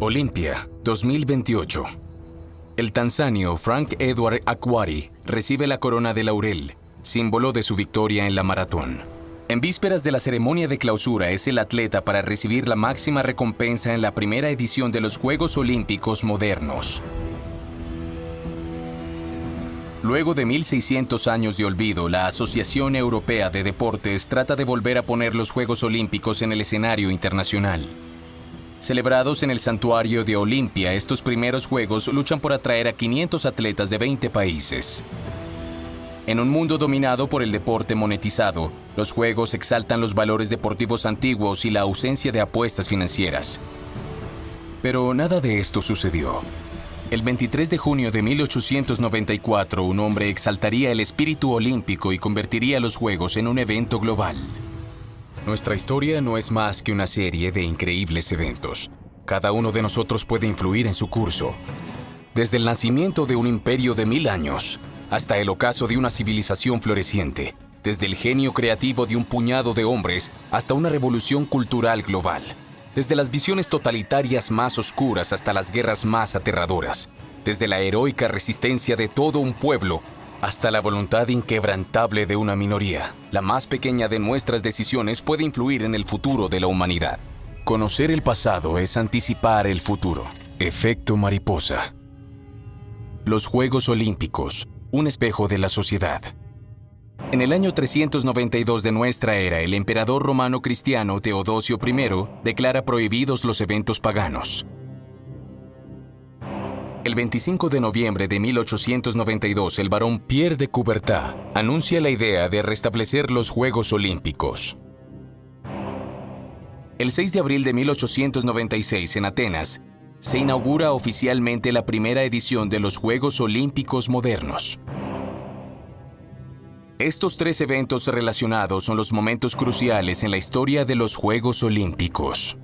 Olimpia 2028. El tanzanio Frank Edward Akwari recibe la corona de laurel, símbolo de su victoria en la maratón. En vísperas de la ceremonia de clausura es el atleta para recibir la máxima recompensa en la primera edición de los Juegos Olímpicos modernos. Luego de 1600 años de olvido, la Asociación Europea de Deportes trata de volver a poner los Juegos Olímpicos en el escenario internacional. Celebrados en el santuario de Olimpia, estos primeros Juegos luchan por atraer a 500 atletas de 20 países. En un mundo dominado por el deporte monetizado, los Juegos exaltan los valores deportivos antiguos y la ausencia de apuestas financieras. Pero nada de esto sucedió. El 23 de junio de 1894, un hombre exaltaría el espíritu olímpico y convertiría los Juegos en un evento global. Nuestra historia no es más que una serie de increíbles eventos. Cada uno de nosotros puede influir en su curso. Desde el nacimiento de un imperio de 1000 años, hasta el ocaso de una civilización floreciente, desde el genio creativo de un puñado de hombres hasta una revolución cultural global, desde las visiones totalitarias más oscuras hasta las guerras más aterradoras, desde la heroica resistencia de todo un pueblo hasta la voluntad inquebrantable de una minoría. La más pequeña de nuestras decisiones puede influir en el futuro de la humanidad. Conocer el pasado es anticipar el futuro. Efecto mariposa. Los Juegos Olímpicos, un espejo de la sociedad. En el año 392 de nuestra era, el emperador romano cristiano Teodosio I declara prohibidos los eventos paganos. El 25 de noviembre de 1892, el barón Pierre de Coubertin anuncia la idea de restablecer los Juegos Olímpicos. El 6 de abril de 1896, en Atenas, se inaugura oficialmente la primera edición de los Juegos Olímpicos modernos. Estos tres eventos relacionados son los momentos cruciales en la historia de los Juegos Olímpicos.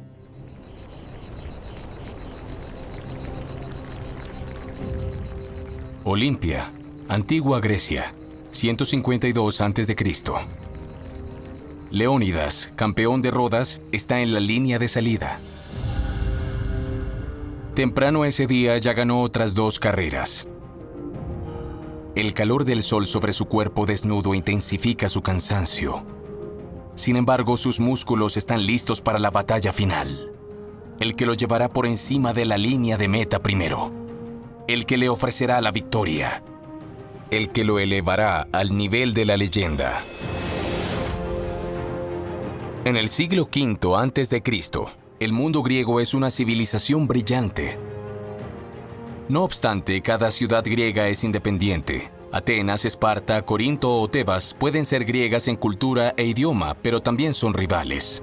Olimpia, antigua Grecia, 152 a.C. Leónidas, campeón de Rodas, está en la línea de salida. Temprano ese día ya ganó otras 2 carreras. El calor del sol sobre su cuerpo desnudo intensifica su cansancio. Sin embargo, sus músculos están listos para la batalla final. El que lo llevará por encima de la línea de meta primero. El que le ofrecerá la victoria. El que lo elevará al nivel de la leyenda. En el siglo V a.C., el mundo griego es una civilización brillante. No obstante, cada ciudad griega es independiente. Atenas, Esparta, Corinto o Tebas pueden ser griegas en cultura e idioma, pero también son rivales.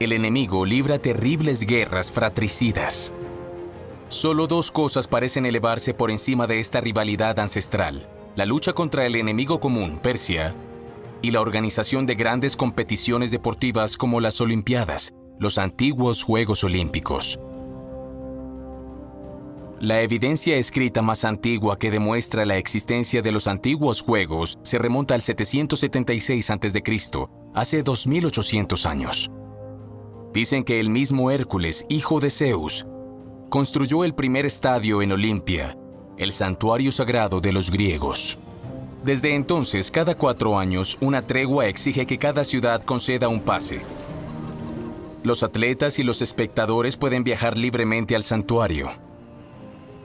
El enemigo libra terribles guerras fratricidas. Solo 2 cosas parecen elevarse por encima de esta rivalidad ancestral: la lucha contra el enemigo común, Persia, y la organización de grandes competiciones deportivas como las Olimpiadas, los antiguos Juegos Olímpicos. La evidencia escrita más antigua que demuestra la existencia de los antiguos Juegos se remonta al 776 a.C., hace 2800 años. Dicen que el mismo Hércules, hijo de Zeus, construyó el primer estadio en Olimpia, el santuario sagrado de los griegos. Desde entonces, cada 4 años, una tregua exige que cada ciudad conceda un pase. Los atletas y los espectadores pueden viajar libremente al santuario.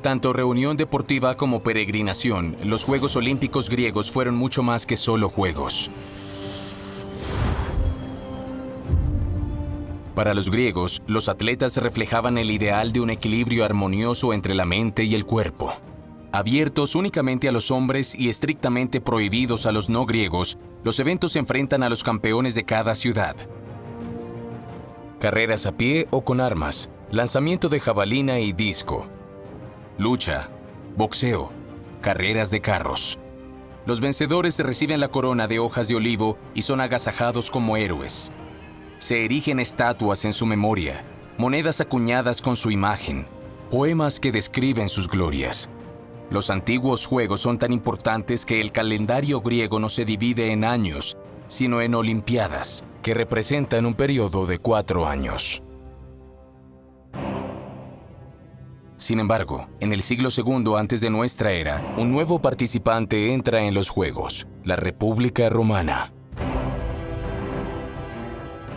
Tanto reunión deportiva como peregrinación, los Juegos Olímpicos griegos fueron mucho más que solo juegos. Para los griegos, los atletas reflejaban el ideal de un equilibrio armonioso entre la mente y el cuerpo. Abiertos únicamente a los hombres y estrictamente prohibidos a los no griegos, los eventos enfrentan a los campeones de cada ciudad. Carreras a pie o con armas, lanzamiento de jabalina y disco, lucha, boxeo, carreras de carros. Los vencedores reciben la corona de hojas de olivo y son agasajados como héroes. Se erigen estatuas en su memoria, monedas acuñadas con su imagen, poemas que describen sus glorias. Los antiguos juegos son tan importantes que el calendario griego no se divide en años, sino en olimpiadas, que representan un periodo de 4 años. Sin embargo, en el siglo II antes de nuestra era, un nuevo participante entra en los Juegos, la República Romana.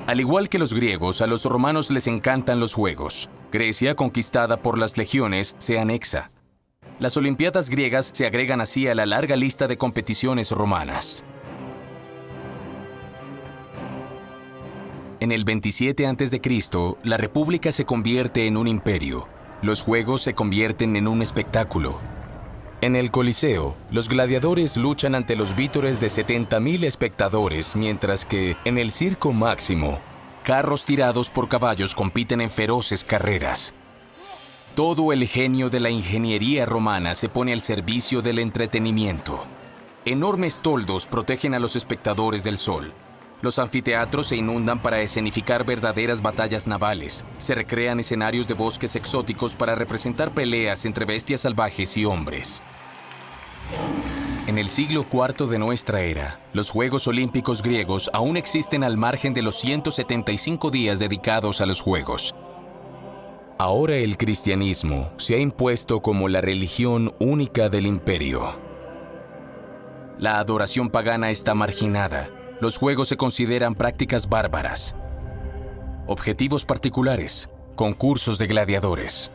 Al igual que los griegos, a los romanos les encantan los Juegos. Grecia, conquistada por las legiones, se anexa. Las Olimpiadas griegas se agregan así a la larga lista de competiciones romanas. En el 27 a.C., la República se convierte en un imperio. Los Juegos se convierten en un espectáculo. En el Coliseo, los gladiadores luchan ante los vítores de 70.000 espectadores, mientras que, en el Circo Máximo, carros tirados por caballos compiten en feroces carreras. Todo el genio de la ingeniería romana se pone al servicio del entretenimiento. Enormes toldos protegen a los espectadores del sol. Los anfiteatros se inundan para escenificar verdaderas batallas navales. Se recrean escenarios de bosques exóticos para representar peleas entre bestias salvajes y hombres. En el siglo IV de nuestra era, los Juegos Olímpicos griegos aún existen al margen de los 175 días dedicados a los Juegos. Ahora el cristianismo se ha impuesto como la religión única del imperio. La adoración pagana está marginada. Los Juegos se consideran prácticas bárbaras. Objetivos particulares: concursos de gladiadores.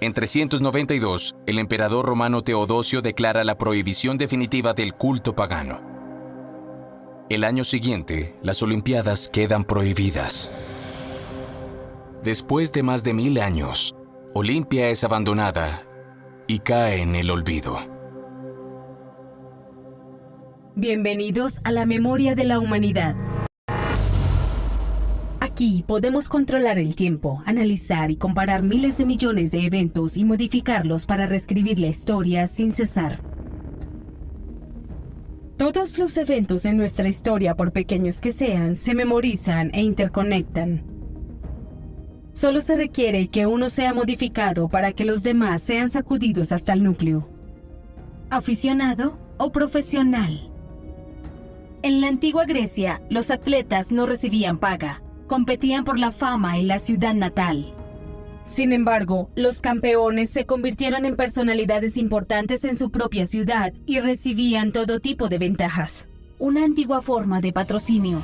En 392, el emperador romano Teodosio declara la prohibición definitiva del culto pagano. El año siguiente, las Olimpiadas quedan prohibidas. Después de más de 1000 años, Olimpia es abandonada y cae en el olvido. Bienvenidos a la memoria de la humanidad. Aquí podemos controlar el tiempo, analizar y comparar miles de millones de eventos y modificarlos para reescribir la historia sin cesar. Todos los eventos en nuestra historia, por pequeños que sean, se memorizan e interconectan. Solo se requiere que uno sea modificado para que los demás sean sacudidos hasta el núcleo. ¿Aficionado o profesional? En la antigua Grecia, los atletas no recibían paga. Competían por la fama en la ciudad natal. Sin embargo, los campeones se convirtieron en personalidades importantes en su propia ciudad y recibían todo tipo de ventajas. Una antigua forma de patrocinio.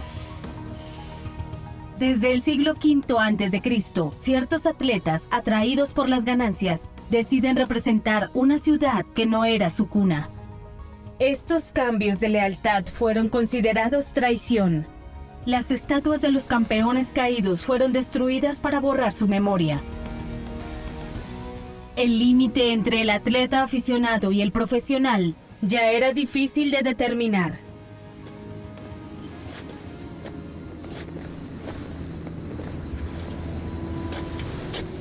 Desde el siglo V a.C., ciertos atletas, atraídos por las ganancias, deciden representar una ciudad que no era su cuna. Estos cambios de lealtad fueron considerados traición. Las estatuas de los campeones caídos fueron destruidas para borrar su memoria. El límite entre el atleta aficionado y el profesional ya era difícil de determinar.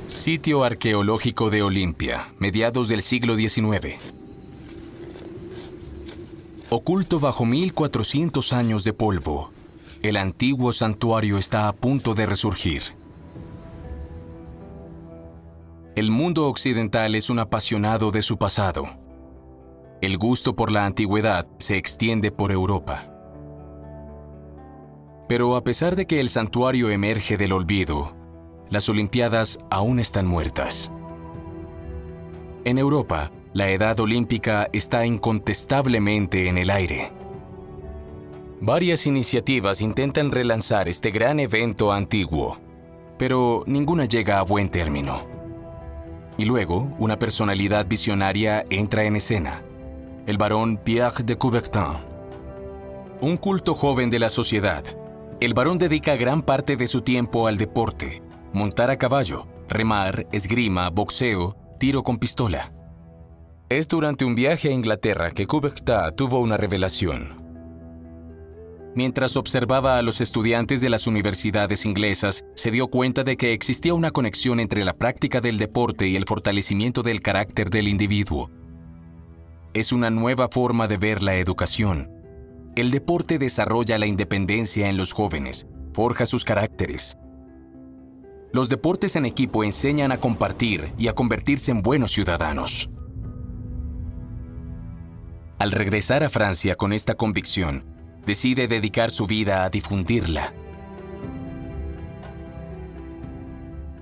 Sitio arqueológico de Olimpia, mediados del siglo XIX. Oculto bajo 1400 años de polvo, el antiguo santuario está a punto de resurgir. El mundo occidental es un apasionado de su pasado. El gusto por la antigüedad se extiende por Europa. Pero a pesar de que el santuario emerge del olvido, las Olimpiadas aún están muertas. En Europa, la edad olímpica está incontestablemente en el aire. Varias iniciativas intentan relanzar este gran evento antiguo, pero ninguna llega a buen término. Y luego, una personalidad visionaria entra en escena, el barón Pierre de Coubertin. Un culto joven de la sociedad, el barón dedica gran parte de su tiempo al deporte: montar a caballo, remar, esgrima, boxeo, tiro con pistola. Es durante un viaje a Inglaterra que Coubertin tuvo una revelación. Mientras observaba a los estudiantes de las universidades inglesas, se dio cuenta de que existía una conexión entre la práctica del deporte y el fortalecimiento del carácter del individuo. Es una nueva forma de ver la educación. El deporte desarrolla la independencia en los jóvenes, forja sus caracteres. Los deportes en equipo enseñan a compartir y a convertirse en buenos ciudadanos. Al regresar a Francia con esta convicción, decide dedicar su vida a difundirla.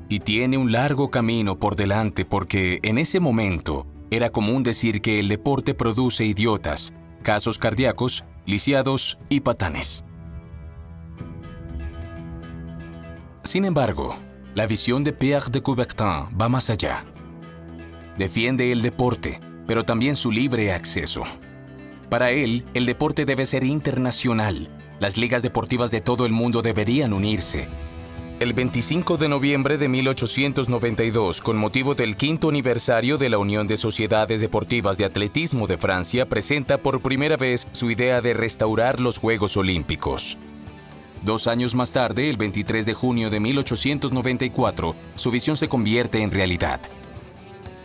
Y tiene un largo camino por delante porque en ese momento era común decir que el deporte produce idiotas, casos cardíacos, lisiados y patanes. Sin embargo, la visión de Pierre de Coubertin va más allá. Defiende el deporte, pero también su libre acceso. Para él, el deporte debe ser internacional. Las ligas deportivas de todo el mundo deberían unirse. El 25 de noviembre de 1892, con motivo del 5º aniversario de la Unión de Sociedades Deportivas de Atletismo de Francia, presenta por primera vez su idea de restaurar los Juegos Olímpicos. 2 años más tarde, el 23 de junio de 1894, su visión se convierte en realidad.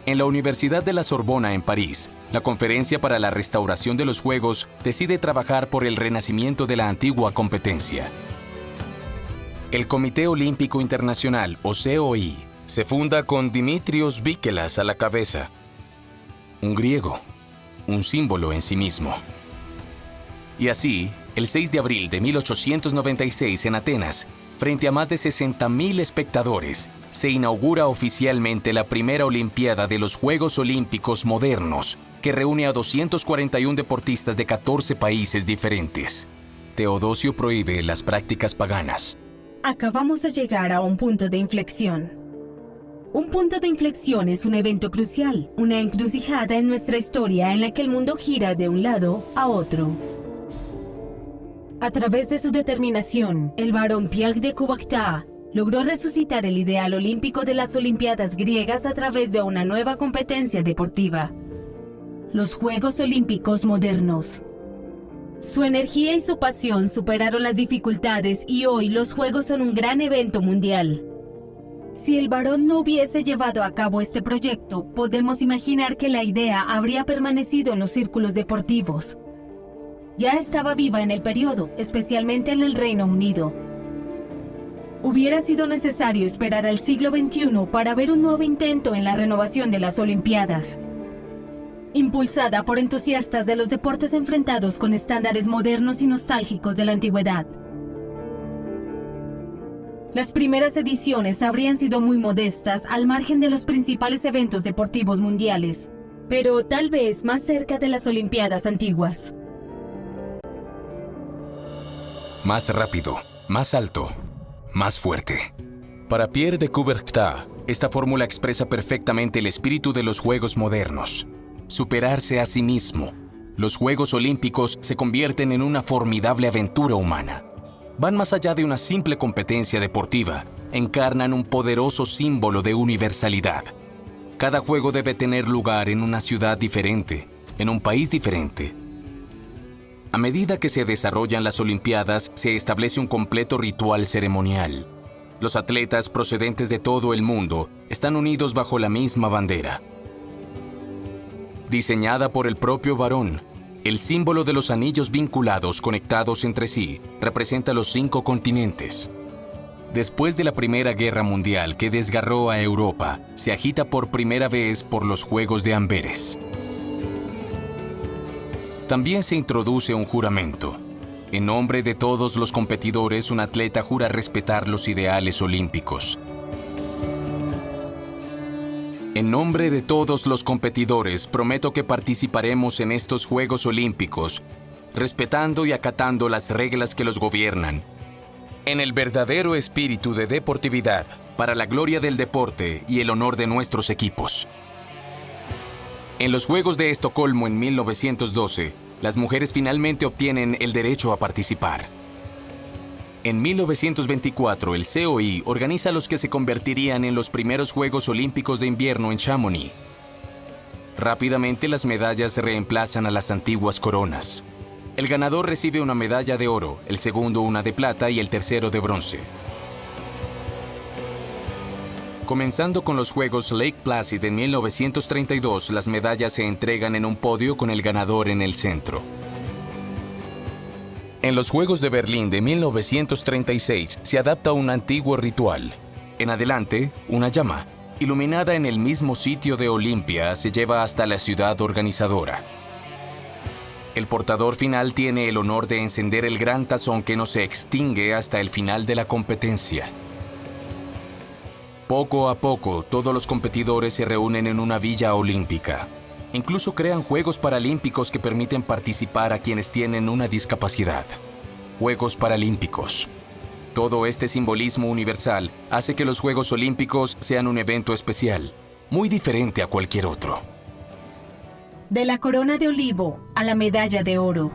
En la Universidad de la Sorbona en París, la Conferencia para la Restauración de los Juegos decide trabajar por el renacimiento de la antigua competencia. El Comité Olímpico Internacional, o COI, se funda con Dimitrios Bíkelas a la cabeza. Un griego, un símbolo en sí mismo. Y así, el 6 de abril de 1896 en Atenas, frente a más de 60.000 espectadores, se inaugura oficialmente la primera Olimpiada de los Juegos Olímpicos modernos, que reúne a 241 deportistas de 14 países diferentes. Teodosio prohíbe las prácticas paganas. Acabamos de llegar a un punto de inflexión. Un punto de inflexión es un evento crucial, una encrucijada en nuestra historia en la que el mundo gira de un lado a otro. A través de su determinación, el barón Pierre de Coubertin logró resucitar el ideal olímpico de las Olimpiadas griegas a través de una nueva competencia deportiva: los Juegos Olímpicos modernos. Su energía y su pasión superaron las dificultades y hoy los Juegos son un gran evento mundial. Si el barón no hubiese llevado a cabo este proyecto, podemos imaginar que la idea habría permanecido en los círculos deportivos. Ya estaba viva en el periodo, especialmente en el Reino Unido. Hubiera sido necesario esperar al siglo XXI para ver un nuevo intento en la renovación de las Olimpiadas. Impulsada por entusiastas de los deportes enfrentados con estándares modernos y nostálgicos de la antigüedad. Las primeras ediciones habrían sido muy modestas al margen de los principales eventos deportivos mundiales, pero tal vez más cerca de las Olimpiadas antiguas. Más rápido, más alto, más fuerte. Para Pierre de Coubertin, esta fórmula expresa perfectamente el espíritu de los Juegos modernos. Superarse a sí mismo. Los Juegos Olímpicos se convierten en una formidable aventura humana. Van más allá de una simple competencia deportiva, encarnan un poderoso símbolo de universalidad. Cada juego debe tener lugar en una ciudad diferente, en un país diferente. A medida que se desarrollan las Olimpiadas, se establece un completo ritual ceremonial. Los atletas procedentes de todo el mundo están unidos bajo la misma bandera. Diseñada por el propio varón, el símbolo de los anillos vinculados conectados entre sí representa los 5 continentes. Después de la Primera Guerra Mundial que desgarró a Europa, se agita por primera vez por los Juegos de Amberes. También se introduce un juramento. En nombre de todos los competidores, un atleta jura respetar los ideales olímpicos. En nombre de todos los competidores, prometo que participaremos en estos Juegos Olímpicos, respetando y acatando las reglas que los gobiernan, en el verdadero espíritu de deportividad, para la gloria del deporte y el honor de nuestros equipos. En los Juegos de Estocolmo en 1912, las mujeres finalmente obtienen el derecho a participar. En 1924, el COI organiza los que se convertirían en los primeros Juegos Olímpicos de Invierno en Chamonix. Rápidamente las medallas reemplazan a las antiguas coronas. El ganador recibe una medalla de oro, el segundo una de plata y el tercero de bronce. Comenzando con los Juegos Lake Placid en 1932, las medallas se entregan en un podio con el ganador en el centro. En los Juegos de Berlín de 1936 se adapta un antiguo ritual. En adelante, una llama, iluminada en el mismo sitio de Olimpia, se lleva hasta la ciudad organizadora. El portador final tiene el honor de encender el gran tazón que no se extingue hasta el final de la competencia. Poco a poco, todos los competidores se reúnen en una villa olímpica. Incluso crean Juegos Paralímpicos que permiten participar a quienes tienen una discapacidad. Juegos Paralímpicos. Todo este simbolismo universal hace que los Juegos Olímpicos sean un evento especial, muy diferente a cualquier otro. De la corona de olivo a la medalla de oro.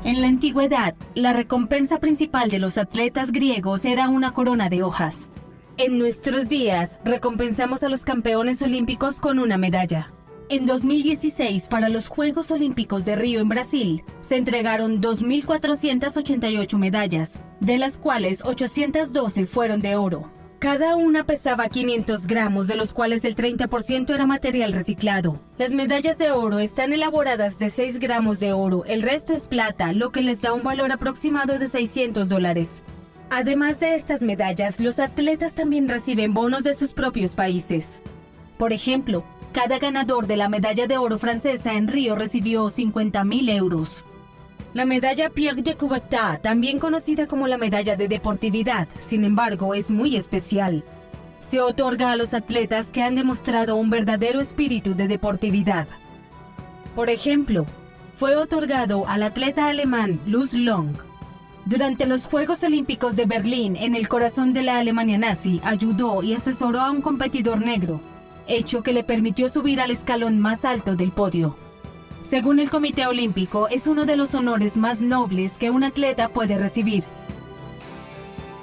En la antigüedad, la recompensa principal de los atletas griegos era una corona de hojas. En nuestros días, recompensamos a los campeones olímpicos con una medalla. En 2016, para los Juegos Olímpicos de Río en Brasil, se entregaron 2.488 medallas, de las cuales 812 fueron de oro. Cada una pesaba 500 gramos, de los cuales el 30% era material reciclado. Las medallas de oro están elaboradas de 6 gramos de oro, el resto es plata, lo que les da un valor aproximado de $600. Además de estas medallas, los atletas también reciben bonos de sus propios países. Por ejemplo, cada ganador de la medalla de oro francesa en Río recibió 50.000 euros. La medalla Pierre de Coubertin, también conocida como la medalla de deportividad, sin embargo, es muy especial. Se otorga a los atletas que han demostrado un verdadero espíritu de deportividad. Por ejemplo, fue otorgado al atleta alemán Luz Long. Durante los Juegos Olímpicos de Berlín, en el corazón de la Alemania nazi, ayudó y asesoró a un competidor negro, hecho que le permitió subir al escalón más alto del podio. Según el Comité Olímpico, es uno de los honores más nobles que un atleta puede recibir.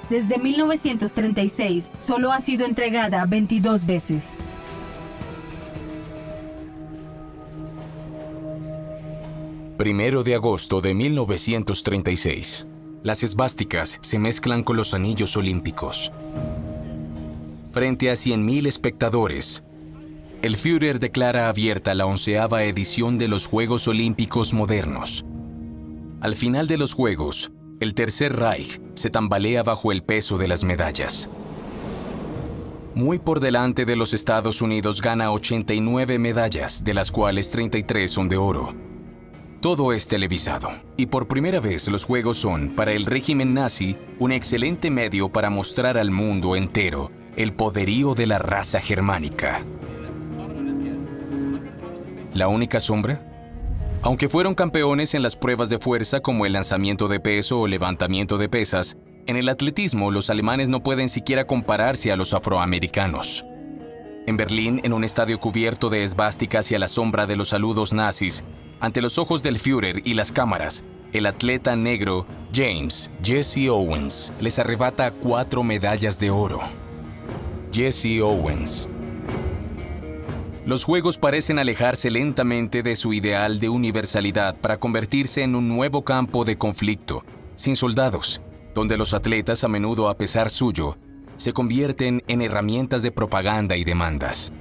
Desde 1936, solo ha sido entregada 22 veces. Primero de agosto de 1936. Las esvásticas se mezclan con los anillos olímpicos. Frente a 100.000 espectadores, el Führer declara abierta la 11ª edición de los Juegos Olímpicos modernos. Al final de los Juegos, el Tercer Reich se tambalea bajo el peso de las medallas. Muy por delante de los Estados Unidos gana 89 medallas, de las cuales 33 son de oro. Todo es televisado, y por primera vez los Juegos son, para el régimen nazi, un excelente medio para mostrar al mundo entero el poderío de la raza germánica. ¿La única sombra? Aunque fueron campeones en las pruebas de fuerza como el lanzamiento de peso o levantamiento de pesas, en el atletismo los alemanes no pueden siquiera compararse a los afroamericanos. En Berlín, en un estadio cubierto de esvásticas y a la sombra de los saludos nazis, ante los ojos del Führer y las cámaras, el atleta negro James Jesse Owens les arrebata 4 medallas de oro. Jesse Owens. Los Juegos parecen alejarse lentamente de su ideal de universalidad para convertirse en un nuevo campo de conflicto, sin soldados, donde los atletas, a menudo a pesar suyo, se convierten en herramientas de propaganda y demandas.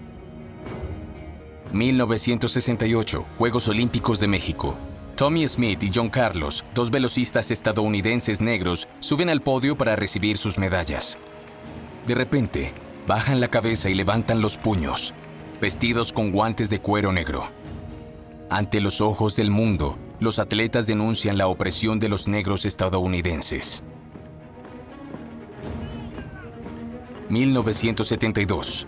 1968, Juegos Olímpicos de México. Tommy Smith y John Carlos, 2 velocistas estadounidenses negros, suben al podio para recibir sus medallas. De repente, bajan la cabeza y levantan los puños, vestidos con guantes de cuero negro. Ante los ojos del mundo, los atletas denuncian la opresión de los negros estadounidenses. 1972.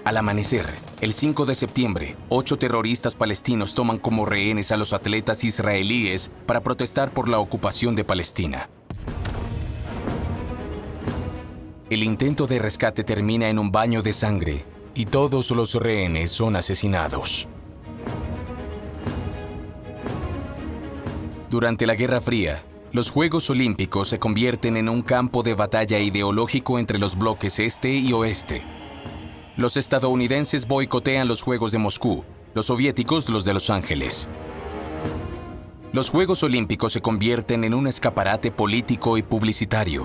Al amanecer, el 5 de septiembre, 8 terroristas palestinos toman como rehenes a los atletas israelíes para protestar por la ocupación de Palestina. El intento de rescate termina en un baño de sangre y todos los rehenes son asesinados. Durante la Guerra Fría, los Juegos Olímpicos se convierten en un campo de batalla ideológico entre los bloques este y oeste. Los estadounidenses boicotean los Juegos de Moscú, los soviéticos los de Los Ángeles. Los Juegos Olímpicos se convierten en un escaparate político y publicitario.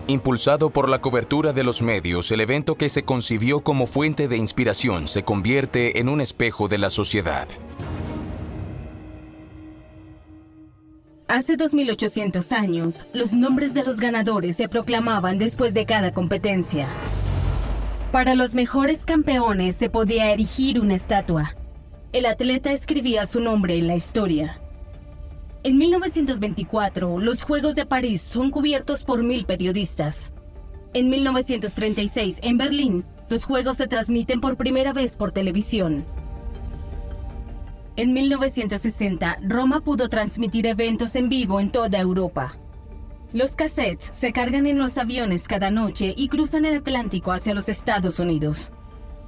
Impulsado por la cobertura de los medios, el evento que se concibió como fuente de inspiración se convierte en un espejo de la sociedad. Hace 2800 años, los nombres de los ganadores se proclamaban después de cada competencia. Para los mejores campeones se podía erigir una estatua. El atleta escribía su nombre en la historia. En 1924, los Juegos de París son cubiertos por 1000 periodistas. En 1936, en Berlín, los Juegos se transmiten por primera vez por televisión. En 1960, Roma pudo transmitir eventos en vivo en toda Europa. Los cassettes se cargan en los aviones cada noche y cruzan el Atlántico hacia los Estados Unidos.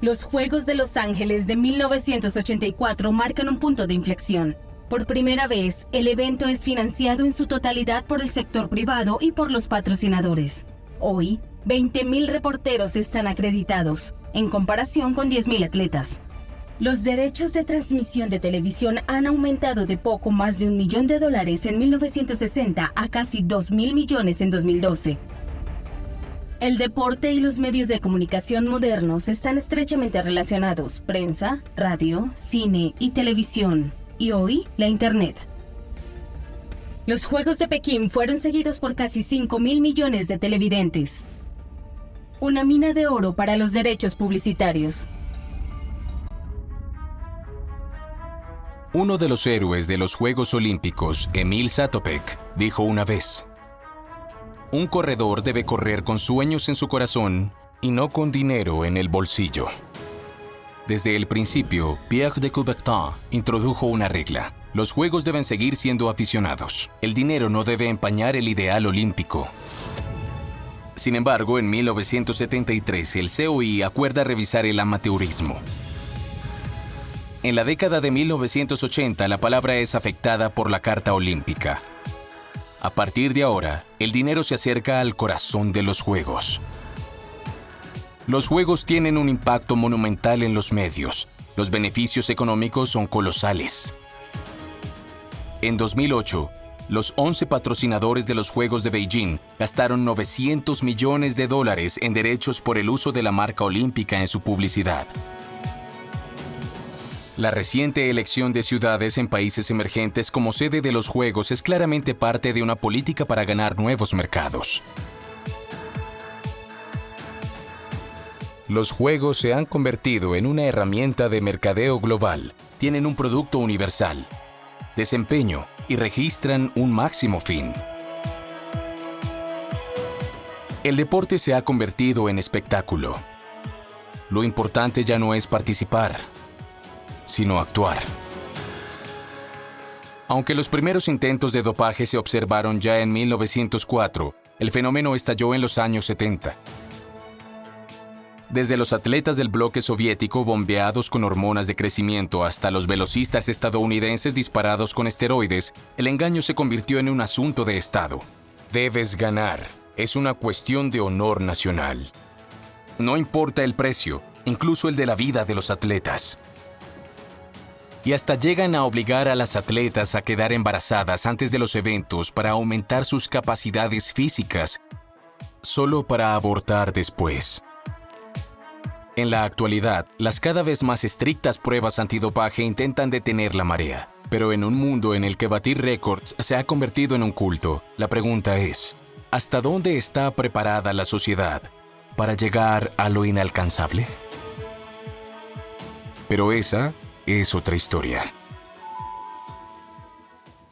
Los Juegos de Los Ángeles de 1984 marcan un punto de inflexión. Por primera vez, el evento es financiado en su totalidad por el sector privado y por los patrocinadores. Hoy, 20.000 reporteros están acreditados, en comparación con 10.000 atletas. Los derechos de transmisión de televisión han aumentado de poco más de $1 millón en 1960 a casi 2.000 millones en 2012. El deporte y los medios de comunicación modernos están estrechamente relacionados: prensa, radio, cine y televisión, y hoy, la Internet. Los Juegos de Pekín fueron seguidos por casi 5.000 millones de televidentes. Una mina de oro para los derechos publicitarios. Uno de los héroes de los Juegos Olímpicos, Emil Zatopek, dijo una vez: un corredor debe correr con sueños en su corazón y no con dinero en el bolsillo. Desde el principio, Pierre de Coubertin introdujo una regla: los Juegos deben seguir siendo aficionados. El dinero no debe empañar el ideal olímpico. Sin embargo, en 1973, el COI acuerda revisar el amateurismo. En la década de 1980, la palabra es afectada por la Carta Olímpica. A partir de ahora, el dinero se acerca al corazón de los Juegos. Los Juegos tienen un impacto monumental en los medios. Los beneficios económicos son colosales. En 2008, los 11 patrocinadores de los Juegos de Beijing gastaron $900 millones en derechos por el uso de la marca olímpica en su publicidad. La reciente elección de ciudades en países emergentes como sede de los Juegos es claramente parte de una política para ganar nuevos mercados. Los Juegos se han convertido en una herramienta de mercadeo global. Tienen un producto universal, desempeño y registran un máximo fin. El deporte se ha convertido en espectáculo. Lo importante ya no es participar, sino actuar. Aunque los primeros intentos de dopaje se observaron ya en 1904, el fenómeno estalló en los años 70. Desde los atletas del bloque soviético bombeados con hormonas de crecimiento hasta los velocistas estadounidenses disparados con esteroides, el engaño se convirtió en un asunto de Estado. Debes ganar. Es una cuestión de honor nacional. No importa el precio, incluso el de la vida de los atletas. Y hasta llegan a obligar a las atletas a quedar embarazadas antes de los eventos para aumentar sus capacidades físicas, solo para abortar después. En la actualidad, las cada vez más estrictas pruebas antidopaje intentan detener la marea. Pero en un mundo en el que batir récords se ha convertido en un culto, la pregunta es: ¿hasta dónde está preparada la sociedad para llegar a lo inalcanzable? Pero esa es otra historia.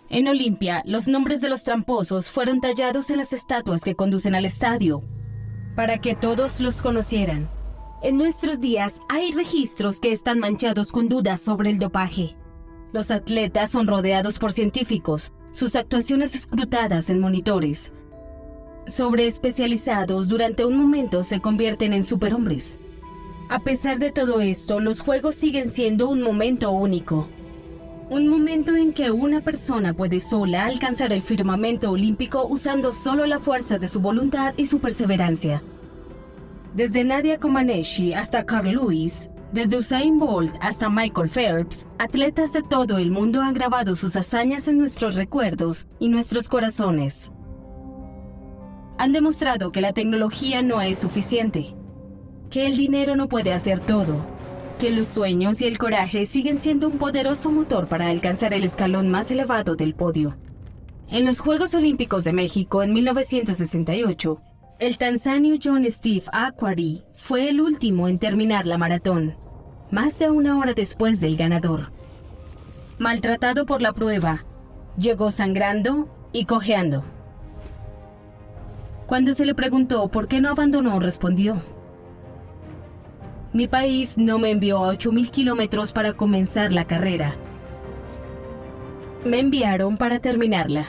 En Olimpia, los nombres de los tramposos fueron tallados en las estatuas que conducen al estadio, para que todos los conocieran. En nuestros días hay registros que están manchados con dudas sobre el dopaje. Los atletas son rodeados por científicos, sus actuaciones escrutadas en monitores. Sobreespecializados, durante un momento se convierten en superhombres. A pesar de todo esto, los Juegos siguen siendo un momento único. Un momento en que una persona puede sola alcanzar el firmamento olímpico usando solo la fuerza de su voluntad y su perseverancia. Desde Nadia Comaneci hasta Carl Lewis, desde Usain Bolt hasta Michael Phelps, atletas de todo el mundo han grabado sus hazañas en nuestros recuerdos y nuestros corazones. Han demostrado que la tecnología no es suficiente, que el dinero no puede hacer todo, que los sueños y el coraje siguen siendo un poderoso motor para alcanzar el escalón más elevado del podio. En los Juegos Olímpicos de México en 1968, el tanzanio John Steve Akhwari fue el último en terminar la maratón, más de una hora después del ganador. Maltratado por la prueba, llegó sangrando y cojeando. Cuando se le preguntó por qué no abandonó, respondió: mi país no me envió a 8.000 kilómetros para comenzar la carrera. Me enviaron para terminarla.